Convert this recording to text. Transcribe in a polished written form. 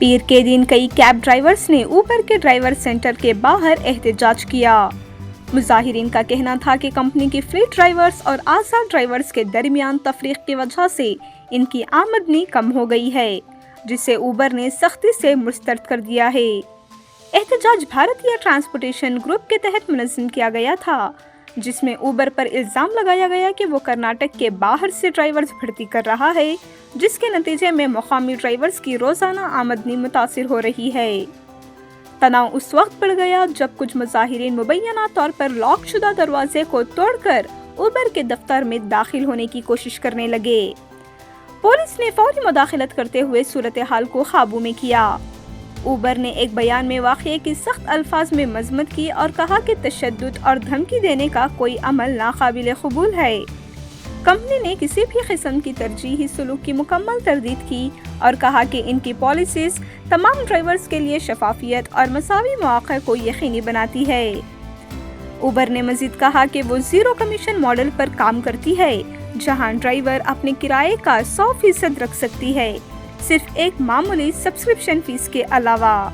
پیر کے دن کئی cab drivers نے اوبر کے ڈرائیور سینٹر کے باہر احتجاج کیا۔ مظاہرین کا کہنا تھا کہ کمپنی کی فلیٹ ڈرائیورز اور آزاد ڈرائیورز کے درمیان تفریق کی وجہ سے ان کی آمدنی کم ہو گئی ہے، جسے اوبر نے سختی سے مسترد کر دیا ہے۔ احتجاج بھارتیہ ٹرانسپورٹیشن گروپ کے تحت منظم کیا گیا تھا، جس میں اوبر پر الزام لگایا گیا کہ وہ کرناٹک کے باہر سے ڈرائیورز بھرتی کر رہا ہے، جس کے نتیجے میں مقامی ڈرائیورز کی روزانہ آمدنی متاثر ہو رہی ہے۔ تناؤ اس وقت بڑھ گیا جب کچھ مظاہرین مبینہ طور پر لاک شدہ دروازے کو توڑ کر اوبر کے دفتر میں داخل ہونے کی کوشش کرنے لگے۔ پولیس نے فوری مداخلت کرتے ہوئے صورتحال کو قابو میں کیا۔ اوبر نے ایک بیان میں واقعے کی سخت الفاظ میں مذمت کی اور کہا کہ تشدد اور دھمکی دینے کا کوئی عمل ناقابل قبول ہے۔ کمپنی نے کسی بھی قسم کی ترجیحی سلوک کی مکمل تردید کی اور کہا کہ ان کی پالیسیز تمام ڈرائیورز کے لیے شفافیت اور مساوی مواقع کو یقینی بناتی ہے۔ اوبر نے مزید کہا کہ وہ زیرو کمیشن ماڈل پر کام کرتی ہے، جہاں ڈرائیور اپنے کرائے کا 100% رکھ سکتی ہے، صرف ایک معمولی سبسکرپشن فیس کے علاوہ۔